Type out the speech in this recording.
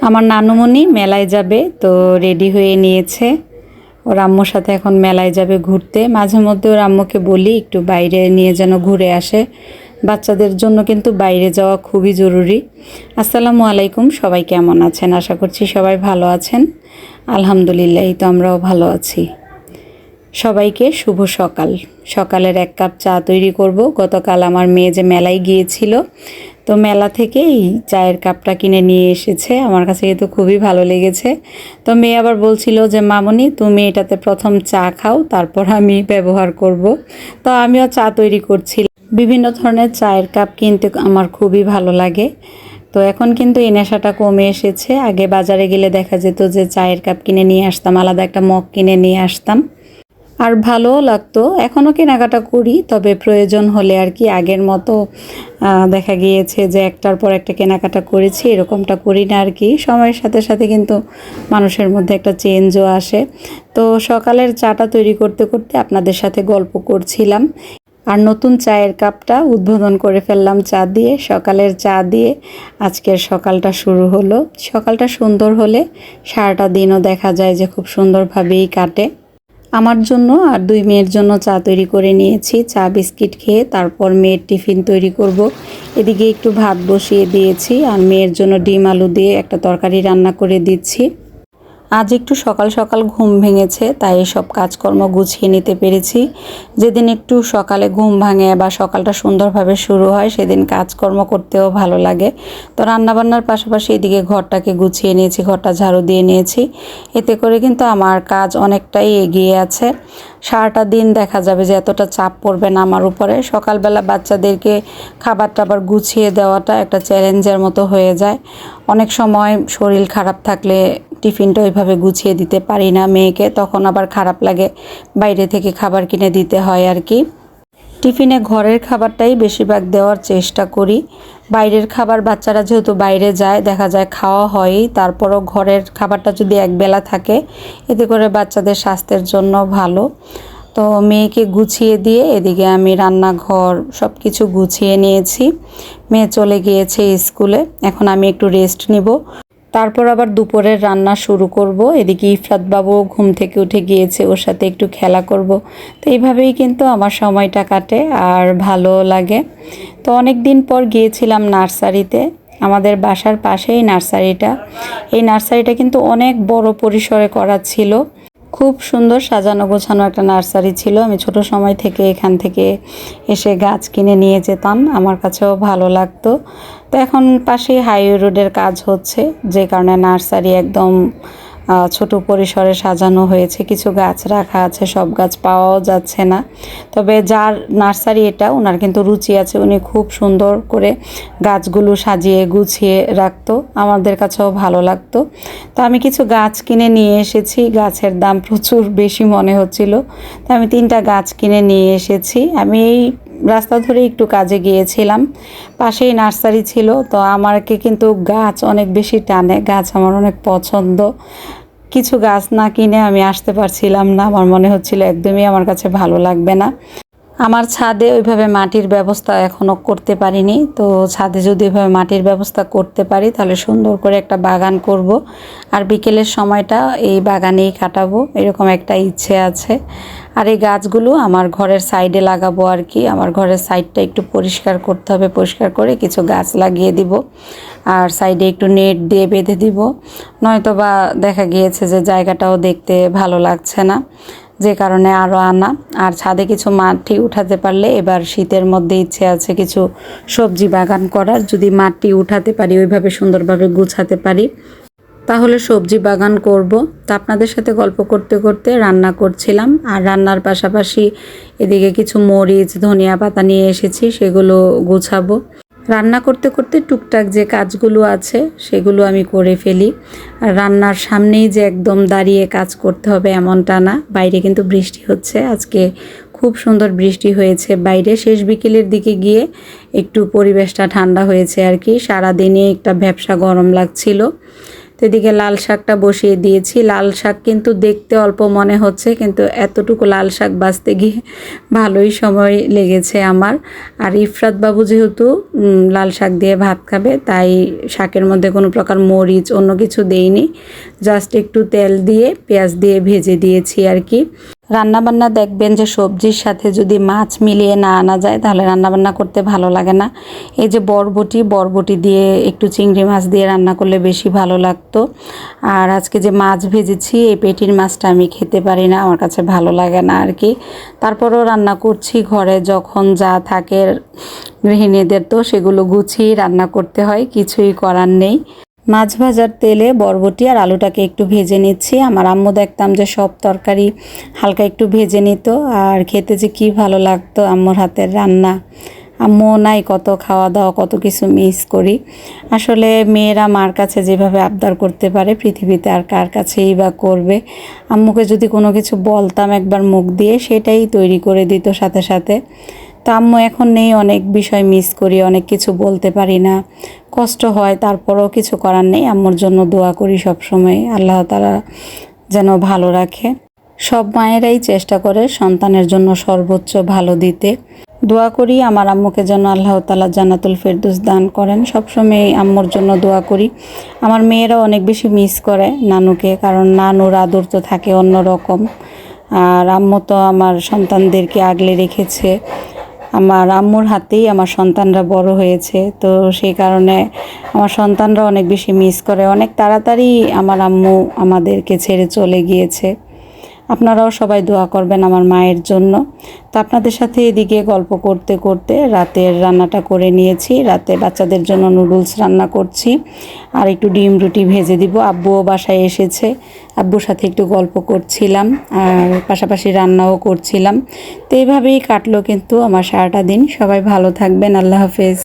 আমার নানুমণি মেলায় যাবে, তো রেডি হয়ে নিয়েছে। ওর আম্মুর সাথে এখন মেলায় যাবে ঘুরতে। মাঝে মধ্যে ওর আম্মুকে বলি একটু বাইরে নিয়ে যেন ঘুরে আসে। বাচ্চাদের জন্য কিন্তু বাইরে যাওয়া খুবই জরুরি। আসসালামু আলাইকুম, সবাই কেমন আছেন? আশা করছি সবাই ভালো আছেন। আলহামদুলিল্লাহ, এই তো আমরাও ভালো আছি। সবাইকে শুভ সকাল। সকালের 1 কাপ চা তৈরি করব। গতকাল আমার মেয়ে যে মেলায় গিয়েছিল, তো মেলা থেকে এই চায়ের কাপটা কিনে নিয়ে এসেছে। আমার কাছে কিন্তু খুবই ভালো লেগেছে। তো মেয়ে আবার বলছিল যে মামুনি তুমি এটাতে প্রথম চা খাও, তারপর আমি ব্যবহার করব। তো আমিও চা তৈরি করছিলাম। বিভিন্ন ধরনের চায়ের কাপ কিনতে আমার খুবই ভালো লাগে। তো এখন কিন্তু এই নেশাটা কমে এসেছে। আগে বাজারে গেলে দেখা যেত যে চায়ের কাপ কিনে নিয়ে আসতাম, আলাদা একটা মগ কিনে নিয়ে আসতাম, আর ভালোও লাগতো। এখনও কেনাকাটা করি, তবে প্রয়োজন হলে আর কি। আগের মতো দেখা গিয়েছে যে একটার পর একটা কেনাকাটা করেছি, এরকমটা করি না আর কি। সময়ের সাথে সাথে কিন্তু মানুষের মধ্যে একটা চেঞ্জও আসে। তো সকালের চাটা তৈরি করতে করতে আপনাদের সাথে গল্প করছিলাম, আর নতুন চায়ের কাপটা উদ্বোধন করে ফেললাম চা দিয়ে। সকালের চা দিয়ে আজকের সকালটা শুরু হলো। সকালটা সুন্দর হলে সারাটা দিনও দেখা যায় যে খুব সুন্দরভাবেই কাটে। আমার জন্য আর 2 মেয়ের জন্য চা তৈরি করে নিয়েছি। চা বিস্কিট খেয়ে তারপর মেয়ের টিফিন তৈরি করব। এদিকে একটু ভাত বসিয়ে দিয়েছি, আর মেয়ের জন্য ডিম আলু দিয়ে একটা তরকারি রান্না করে দিচ্ছি। আজ একটু সকাল সকাল ঘুম ভেঙেছে, তাই সব কাজকর্ম গুছিয়ে নিতে পেরেছি। যেদিন একটু সকালে ঘুম ভাঙে বা সকালটা সুন্দরভাবে শুরু হয়, সেদিন কাজকর্ম করতেও ভালো লাগে। তো রান্নাবান্নার পাশাপাশি এদিকে ঘরটাকে গুছিয়ে নিয়েছি, ঘরটা ঝাড়ু দিয়ে নিয়েছি। এতে করে কিন্তু আমার কাজ অনেকটাই এগিয়ে আছে। সারাটা দিন দেখা যাবে যে এতটা চাপ পড়বে না আমার উপরে। সকালবেলা বাচ্চাদেরকে খাবার টাবার গুছিয়ে দেওয়াটা একটা চ্যালেঞ্জের মতো হয়ে যায়। অনেক সময় শরীর খারাপ থাকলে টিফিনটা ওইভাবে গুছিয়ে দিতে পারি না মেয়েকে, তখন আবার খারাপ লাগে। বাইরে থেকে খাবার কিনে দিতে হয় আর কি। টিফিনে ঘরের খাবারটাই বেশিরভাগ দেওয়ার চেষ্টা করি। বাইরের খাবার বাচ্চারা যেহেতু বাইরে যায়, দেখা যায় খাওয়া হয়ই। তারপরও ঘরের খাবারটা যদি একবেলা থাকে, এতে করে বাচ্চাদের স্বাস্থ্যের জন্য ভালো। তো মেয়েকে গুছিয়ে দিয়ে এদিকে আমি রান্নাঘর সব কিছু গুছিয়ে নিয়েছি। মেয়ে চলে গিয়েছে স্কুলে, এখন আমি একটু রেস্ট নিব। তারপর আবার দুপুরের রান্না শুরু করব। এদিকে ইফরাত বাবু ঘুম থেকে উঠে গিয়েছে, ওর সাথে একটু খেলা করব। তো এইভাবেই কিন্তু আমার সময়টা কাটে, আর ভালো লাগে। তো অনেক দিন পর গিয়েছিলাম নার্সারিতে। আমাদের বাসার পাশেই নার্সারিটা। এই নার্সারিটা কিন্তু অনেক বড় পরিসরে করা ছিল। খুব সুন্দর সাজানো গোছানো একটা নার্সারি ছিল। আমি ছোট সময় থেকে এখান থেকে এসে গাছ কিনে নিয়ে যেতাম, আমার কাছেও ভালো লাগতো। তো এখন পাশে হাইওয়ে রোডের কাজ হচ্ছে, যে কারণে নার্সারি একদম ছোট পরিসরে সাজানো হয়েছে। কিছু গাছ রাখা আছে, সব গাছ পাওয়াও যাচ্ছে না। তবে যার নার্সারি এটা, ওনার কিন্তু রুচি আছে। উনি খুব সুন্দর করে গাছগুলো সাজিয়ে গুছিয়ে রাখতো, আমাদের কাছেও ভালো লাগতো। তো আমি কিছু গাছ কিনে নিয়ে এসেছি। গাছের দাম প্রচুর বেশি মনে হচ্ছিল, তো আমি 3টা গাছ কিনে নিয়ে এসেছি। আমি এই রাস্তা ধরে একটু কাজে গিয়েছিলাম, পাশেই নার্সারি ছিল। তো আমাকে কিন্তু গাছ অনেক বেশি টানে, গাছ আমার অনেক পছন্দ। কিছু গাছ না কিনে আমি আসতে পারছিলাম না, আমার মনে হচ্ছিল একদমই আমার কাছে ভালো লাগবে না। আমার ছাদে ওইভাবে মাটির ব্যবস্থা এখনও করতে পারিনি। তো ছাদে যদি ওইভাবে মাটির ব্যবস্থা করতে পারি, তাহলে সুন্দর করে একটা বাগান করব, আর বিকেলের সময়টা এই বাগানেই কাটাবো, এরকম একটা ইচ্ছে আছে। আর এই গাছগুলো আমার ঘরের সাইডে লাগাবো আর কি। আমার ঘরের সাইডটা একটু পরিষ্কার করতে হবে, পরিষ্কার করে কিছু গাছ লাগিয়ে দিব, আর সাইডে একটু নেট দিয়ে বেঁধে দিব। নয়তো বা দেখা গিয়েছে যে জায়গাটাও দেখতে ভালো লাগছে না, যে কারণে আরও আনা। আর ছাদে কিছু মাটি উঠাতে পারলে, এবার শীতের মধ্যে ইচ্ছে আছে কিছু সবজি বাগান করার। যদি মাটি উঠাতে পারি, ওইভাবে সুন্দরভাবে গুছাতে পারি, তাহলে সবজি বাগান করব। তা আপনাদের সাথে গল্প করতে করতে রান্না করছিলাম, আর রান্নার পাশাপাশি এদিকে কিছু মরিচ ধনিয়া পাতা নিয়ে এসেছি, সেগুলো গুছাবো। রান্না করতে করতে টুকটাক যে কাজগুলো আছে সেগুলো আমি করে ফেলি। আর রান্নার সামনেই যে একদম দাঁড়িয়ে কাজ করতে হবে এমনটা না। বাইরে কিন্তু বৃষ্টি হচ্ছে, আজকে খুব সুন্দর বৃষ্টি হয়েছে বাইরে। শেষ বিকেলের দিকে গিয়ে একটু পরিবেশটা ঠান্ডা হয়েছে আর কি। সারাদিনে একটা ভ্যাপসা গরম লাগছিল। তো এদিকে লাল শাকটা বসিয়ে দিয়েছি। লাল শাক কিন্তু দেখতে অল্প মনে হচ্ছে, কিন্তু এতটুকু লাল শাক বাছতে গিয়ে ভালোই সময় লেগেছে আমার। আর ইফরাত বাবু যেহেতু লাল শাক দিয়ে ভাত খাবে, তাই শাকের মধ্যে কোনো প্রকার মরিচ অন্য কিছু দেইনি, জাস্ট একটু তেল দিয়ে পেঁয়াজ দিয়ে ভেজে দিয়েছি আর কি। রান্নাবান্না দেখবেন যে সবজির সাথে যদি মাছ মিলিয়ে না আনা যায় তাহলে রান্নাবান্না করতে ভালো লাগে না। এই যে বরবটি দিয়ে একটু চিংড়ি মাছ দিয়ে রান্না করলে বেশি ভালো লাগতো। আর আজকে যে মাছ ভেজেছি, এই পেটির মাছটা আমি খেতে পারি না, আমার কাছে ভালো লাগে না আর কি। তারপরও রান্না করছি, ঘরে যখন যা থাকে গৃহিণীদের তো সেগুলো গুছিয়ে রান্না করতে হয়, কিছুই করার নেই। মাছ ভাজার তেলে বরবটি আর আলুটাকে একটু ভেজে নিচ্ছি। আমার আম্মু দেখতাম যে সব তরকারি হালকা একটু ভেজে নিত, আর খেতে যে কী ভালো লাগতো আম্মুর হাতের রান্না। আম্মু নাই, কত খাওয়া দাওয়া, কত কিছু মিস করি। আসলে মেয়েরা মার কাছে যেভাবে আবদার করতে পারে পৃথিবীতে আর কার কাছেই বা করবে। আম্মুকে যদি কোনো কিছু বলতাম একবার মুখ দিয়ে, সেটাই তৈরি করে দিত সাথে সাথে। তো আম্মু এখন নেই, অনেক বিষয় মিস করি, অনেক কিছু বলতে পারি না, কষ্ট হয়, তারপরেও কিছু করার নেই। আম্মুর জন্য দোয়া করি সব সময়, আল্লাহ তাআলা যেন ভালো রাখে। সব মায়েরাই চেষ্টা করে সন্তানের জন্য সর্বোচ্চ ভালো দিতে। দোয়া করি আমার আম্মুকে যেন আল্লাহ তাআলা জান্নাতুল ফেরদৌস দান করেন। সবসময় আম্মুর জন্য দোয়া করি। আমার মেয়েরাও অনেক বেশি মিস করে নানুকে, কারণ নানুর আদর তো থাকে অন্যরকম। আর আম্মু তো আমার সন্তানদেরকে আগলে রেখেছে, আমার আম্মুর হাতেই আমার সন্তানরা বড় হয়েছে, তো সেই কারণে আমার সন্তানরা অনেক বেশি মিস করে। অনেক তাড়াতাড়ি আমার আম্মু আমাদেরকে ছেড়ে চলে গিয়েছে। আপনারাও সবাই দোয়া করবেন আমার মায়ের জন্য। তো আপনাদের সাথে এদিকে গল্প করতে করতে রাতের রান্নাটা করে নিয়েছি। রাতে বাচ্চাদের জন্য নুডলস রান্না করছি, আর একটু ডিম রুটি ভেজে দিব। আব্বুও বাসায় এসেছে, আব্বুর সাথে একটু গল্প করছিলাম আর পাশাপাশি রান্নাও করছিলাম। তো এইভাবেই কাটলো কিন্তু আমার সারাটা দিন। সবাই ভালো থাকবেন, আল্লাহ হাফেজ।